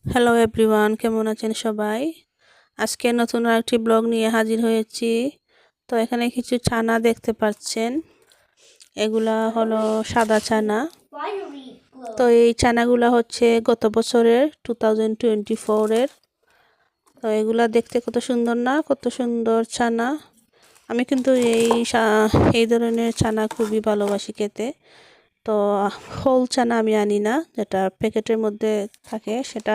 Hello everyone, কেমন আছেন সবাই? আজকে নতুন আরেকটি ব্লগ নিয়ে হাজির হয়েছি। তো এখানে কিছু ছানা দেখতে পাচ্ছেন, এগুলা হলো সাদা ছানা। তো এই ছানাগুলা হচ্ছে গত বছরের 2024-এর। তো এগুলা দেখতে কত সুন্দর না, কত সুন্দর ছানা। আমি কিন্তু এই ধরনের ছানা খুবই ভালোবাসি খেতে। তো হোল চানা আমি আনি না, যেটা প্যাকেটের মধ্যে থাকে সেটা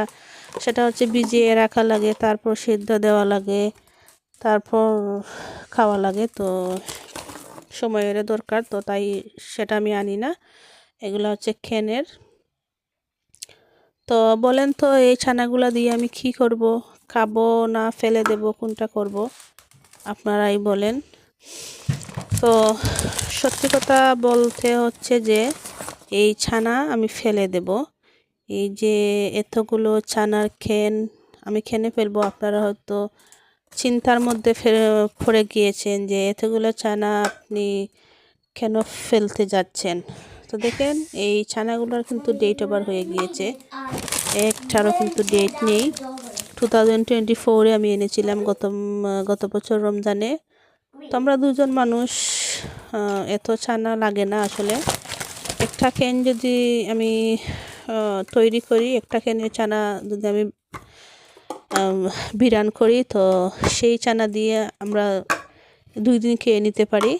সেটা হচ্ছে ভিজিয়ে রাখা লাগে, তারপর সেদ্ধ দেওয়া লাগে, তারপর খাওয়া লাগে। তো সময়ের দরকার, তো তাই সেটা আমি আনি না। এগুলো হচ্ছে খেনের। তো বলেন তো এই ছানাগুলা দিয়ে আমি কি করব? খাবো না ফেলে দেব, কোনটা করব আপনারাই বলেন। তো সত্যি কথা বলতে হচ্ছে যে এই ছানা আমি ফেলে দেব। এই যে এতগুলো ছানার খেন আমি খেনে ফেলবো, আপনারা হয়তো চিন্তার মধ্যে পড়ে গিয়েছেন যে এতগুলো ছানা আপনি কেন ফেলতে যাচ্ছেন। তো দেখেন এই ছানাগুলোর কিন্তু ডেট ওভার হয়ে গিয়েছে, একটারও কিন্তু ডেট নেই। 2024-এ আমি এনেছিলাম, গত বছর রমজানে। তো আমরা দুজন মানুষ, এত ছানা লাগে না আসলে। একটা ক্যান যদি আমি তৈরি করি, একটা ক্যানের ছানা যদি আমি বিরান করি, তো সেই ছানা দিয়ে আমরা 2 দিন খেয়ে নিতে পারি।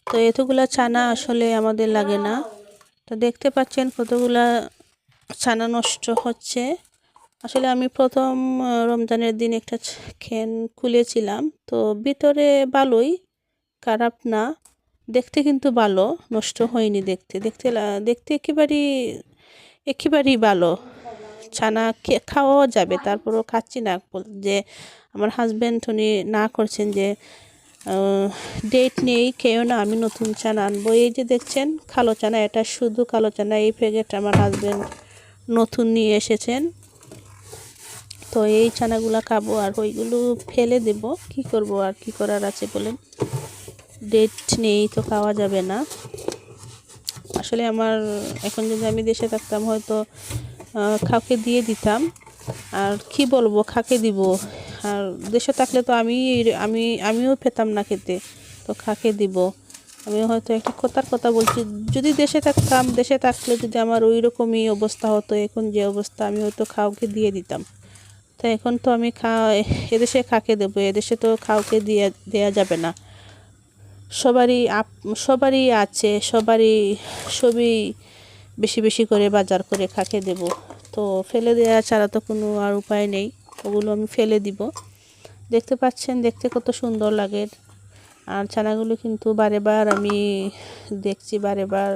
তো এতগুলা ছানা আসলে আমাদের লাগে না। তো দেখতে পাচ্ছেন কতগুলা ছানা নষ্ট হচ্ছে। আসলে আমি প্রথম রমজানের দিন একটা ক্যান খুলেছিলাম, তো ভিতরে ভালোই, খারাপ না, দেখতে কিন্তু ভালো, নষ্ট হয়নি। দেখতে দেখতে দেখতে একেবারেই ভালো। ছানা খাওয়াও যাবে, তারপরও খাচ্ছি না। যে আমার হাজব্যান্ড উনি না করছেন যে ডেট নেই, খেয়েও না, আমি নতুন ছানা আনবো। এই যে দেখছেন কালো ছানা, এটা শুধু কালো ছানা, এই প্যাকেট আমার হাজব্যান্ড নতুন নিয়ে এসেছেন। তো এই ছানাগুলা খাবো, আর ওইগুলো ফেলে দেব। কি করব, আর কি করার আছে বলেন? ডেট নেই তো খাওয়া যাবে না। আসলে আমার এখন যদি আমি দেশে থাকতাম হয়তো কাউকে দিয়ে দিতাম। আর কি বলবো, কাকে দিব? আর দেশে থাকলে তো আমিও পেতাম না খেতে, তো কাকে দিব? আমি হয়তো একটা কথা বলছি, যদি দেশে থাকতাম, দেশে থাকলে যদি আমার ওই রকমই অবস্থা হতো এখন যে অবস্থা, আমি হয়তো কাউকে দিয়ে দিতাম। তো এখন তো আমি এদেশে কাকে দেবো? এদেশে তো কাউকে দেয়া যাবে না। সবারই আছে, সবই বেশি বেশি করে বাজার করে কাকে দেব? তো ফেলে দেওয়া ছাড়া তো কোনো আর উপায় নেই, ওগুলো আমি ফেলে দিব। দেখতে পাচ্ছেন, দেখতে কত সুন্দর লাগে। আর ছানাগুলো কিন্তু বারেবার আমি দেখছি, বারেবার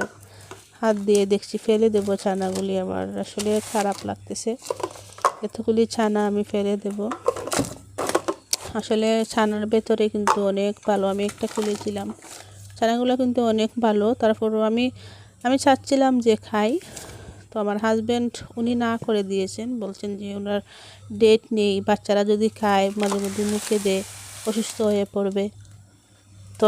হাত দিয়ে দেখছি, ফেলে দেব ছানাগুলি। আমার আসলে খারাপ লাগতেছে, এতগুলি ছানা আমি ফেলে দেব। আসলে ছানার ভেতরে কিন্তু অনেক ভালো, আমি একটা খুলেছিলাম, ছানাগুলো কিন্তু অনেক ভালো। তারপরও আমি চাচ্ছিলাম যে খাই, তো আমার হাজব্যান্ড উনি না করে দিয়েছেন, বলছেন যে ওনার ডেট নেই, বাচ্চারা যদি খায় মাঝে মধ্যে মুখে দেয় অসুস্থ হয়ে পড়বে। তো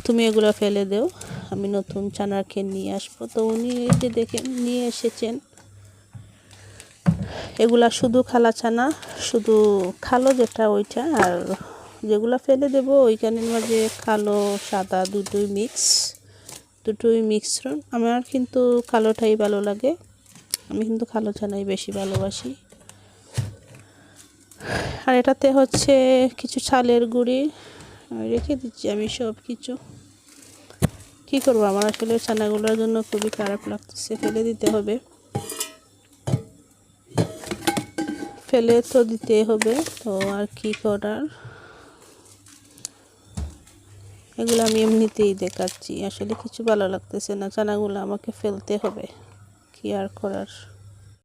তুমি এগুলো ফেলে দেও, আমি নতুন ছানার খেয়ে নিয়ে আসবো। তো উনি এই যে দেখে নিয়ে এসেছেন, এগুলা শুধু খালা ছানা, শুধু কালো যেটা ওইটা, আর যেগুলো ফেলে দেব ওইখানের মাঝে কালো সাদা দুটোই মিশ্রণ। আমার কিন্তু কালোটাই ভালো লাগে, আমি কিন্তু কালো ছানাই বেশি ভালোবাসি। আর এটাতে হচ্ছে কিছু চালের গুঁড়ি রেখে দিচ্ছি আমি সব কিছু। কী করবো, আমার আসলে ছানাগুলোর জন্য খুবই খারাপ লাগতেছে, ফেলে দিতে হবে, ফেলে তো দিতে হবে। তো আর কি করার, এগুলো আমি এমনিতেই দেখাচ্ছি, আসলে কিছু ভালো লাগতেছে না, ছানাগুলো আমাকে ফেলতে হবে, কি আর করার।